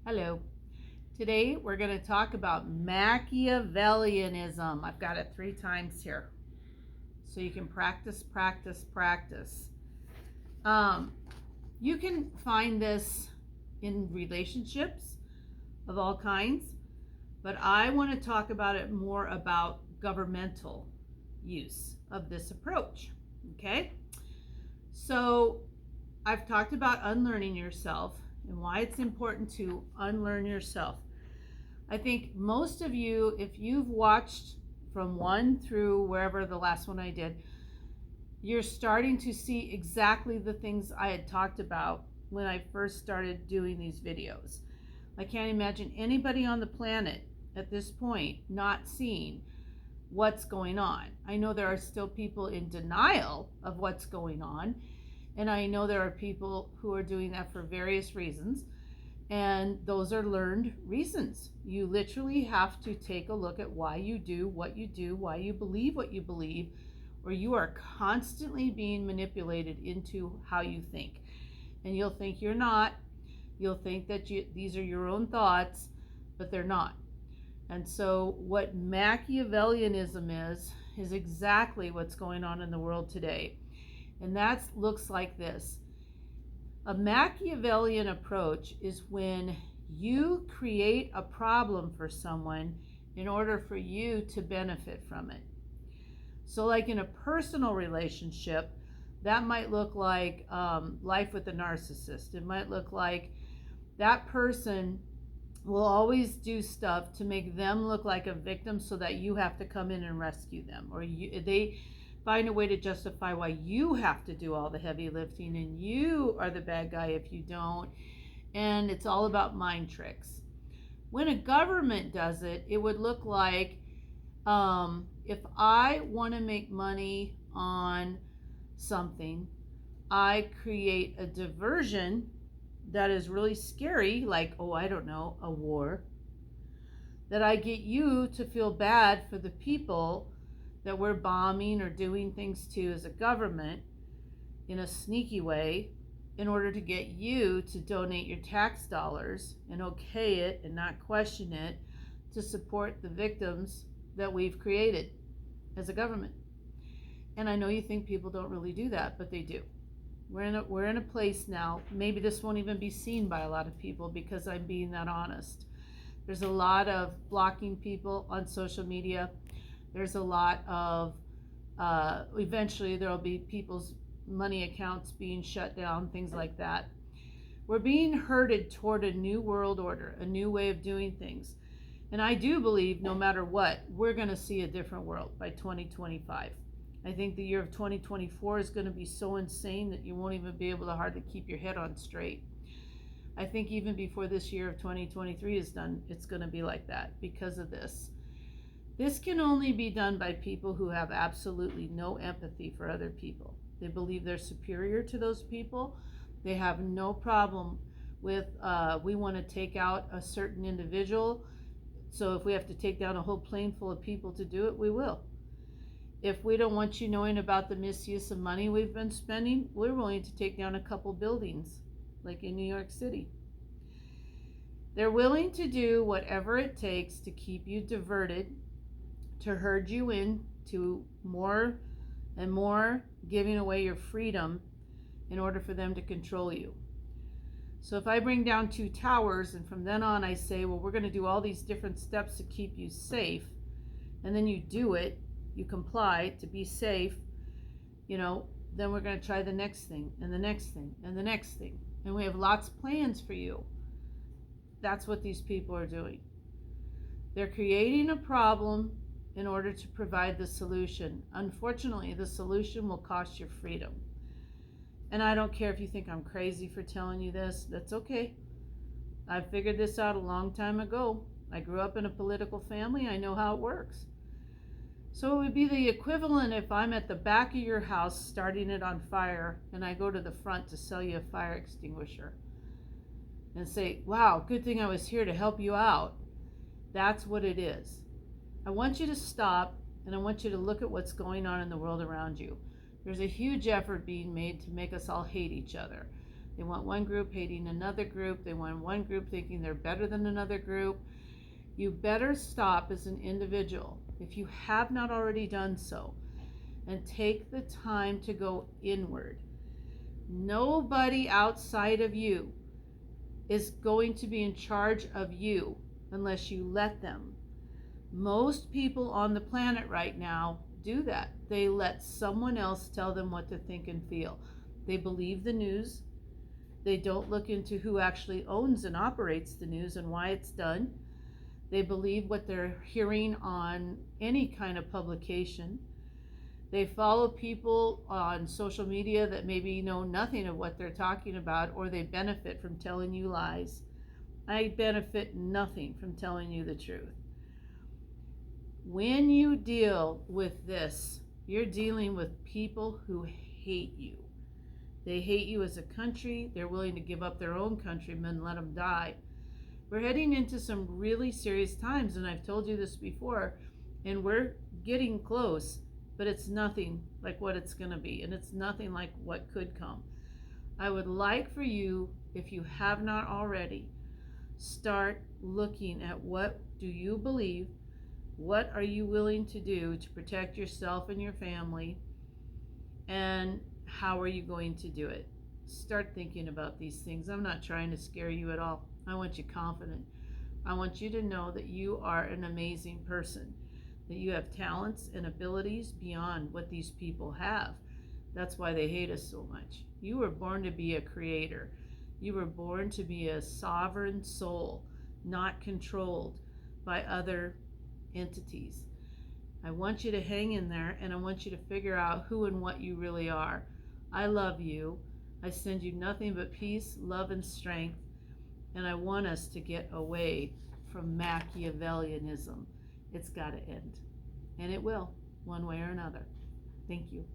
Hello. Today we're going to talk about Machiavellianism. I've got it 3 times here. So you can practice. You can find this in relationships of all kinds, but I want to talk about it more about governmental use of this approach. Okay? So I've talked about unlearning yourself and why it's important to unlearn yourself. I think most of you, if you've watched from 1 through wherever the last one I did, you're starting to see exactly the things I had talked about when I first started doing these videos. I can't imagine anybody on the planet at this point not seeing what's going on. I know there are still people in denial of what's going on, and I know there are people who are doing that for various reasons, and those are learned reasons. You literally have to take a look at why you do what you do, why you believe what you believe, or you are constantly being manipulated into how you think. And you'll think you're not. You'll think that these are your own thoughts, but they're not. And so what Machiavellianism is exactly what's going on in the world today. And that looks like this. A Machiavellian approach is when you create a problem for someone in order for you to benefit from it. So like in a personal relationship, that might look like life with a narcissist. It might look like that person will always do stuff to make them look like a victim so that you have to come in and rescue them, or they find a way to justify why you have to do all the heavy lifting and you are the bad guy if you don't. And it's all about mind tricks. When a government does it, it would look like if I want to make money on something, I create a diversion that is really scary, like, I don't know, a war, that I get you to feel bad for the people that we're bombing or doing things to as a government in a sneaky way in order to get you to donate your tax dollars and okay it and not question it to support the victims that we've created as a government. And I know you think people don't really do that, but they do. We're in a place now, maybe this won't even be seen by a lot of people because I'm being that honest. There's a lot of blocking people on social media. There's a lot of, eventually there'll be people's money accounts being shut down, things like that. We're being herded toward a new world order, a new way of doing things. And I do believe no matter what, we're going to see a different world by 2025. I think the year of 2024 is going to be so insane that you won't even be able to hardly keep your head on straight. I think even before this year of 2023 is done, it's going to be like that because of this. This can only be done by people who have absolutely no empathy for other people. They believe they're superior to those people. They have no problem with, we want to take out a certain individual. So if we have to take down a whole plane full of people to do it, we will. If we don't want you knowing about the misuse of money we've been spending, we're willing to take down a couple buildings, like in New York City. They're willing to do whatever it takes to keep you diverted, to herd you in to more and more giving away your freedom in order for them to control you. So if I bring down 2 towers and from then on I say, well, we're going to do all these different steps to keep you safe, and then you do it, you comply to be safe, then we're going to try the next thing and the next thing and the next thing. And we have lots of plans for you. That's what these people are doing. They're creating a problem in order to provide the solution. Unfortunately, the solution will cost your freedom. And I don't care if you think I'm crazy for telling you this. That's okay. I figured this out a long time ago. I grew up in a political family. I know how it works. So it would be the equivalent if I'm at the back of your house starting it on fire and I go to the front to sell you a fire extinguisher and say, wow, good thing I was here to help you out. That's what it is. I want you to stop and I want you to look at what's going on in the world around you. There's a huge effort being made to make us all hate each other. They want one group hating another group. They want one group thinking they're better than another group. You better stop as an individual, if you have not already done so, and take the time to go inward. Nobody outside of you is going to be in charge of you unless you let them. Most people on the planet right now do that. They let someone else tell them what to think and feel. They believe the news. They don't look into who actually owns and operates the news and why it's done. They believe what they're hearing on any kind of publication. They follow people on social media that maybe know nothing of what they're talking about, or they benefit from telling you lies. I benefit nothing from telling you the truth. When you deal with this, you're dealing with people who hate you. They hate you as a country. They're willing to give up their own countrymen and let them die. We're heading into some really serious times, and I've told you this before, and we're getting close, but it's nothing like what it's going to be, and it's nothing like what could come. I would like for you, if you have not already, start looking at what do you believe, what are you willing to do to protect yourself and your family, and how are you going to do it? Start thinking about these things. I'm not trying to scare you at all. I want you confident. I want you to know that you are an amazing person, that you have talents and abilities beyond what these people have. That's why they hate us so much. You were born to be a creator. You were born to be a sovereign soul, not controlled by other entities. I want you to hang in there, and I want you to figure out who and what you really are. I love you. I send you nothing but peace, love, and strength. And I want us to get away from Machiavellianism. It's got to end. And it will, one way or another. Thank you.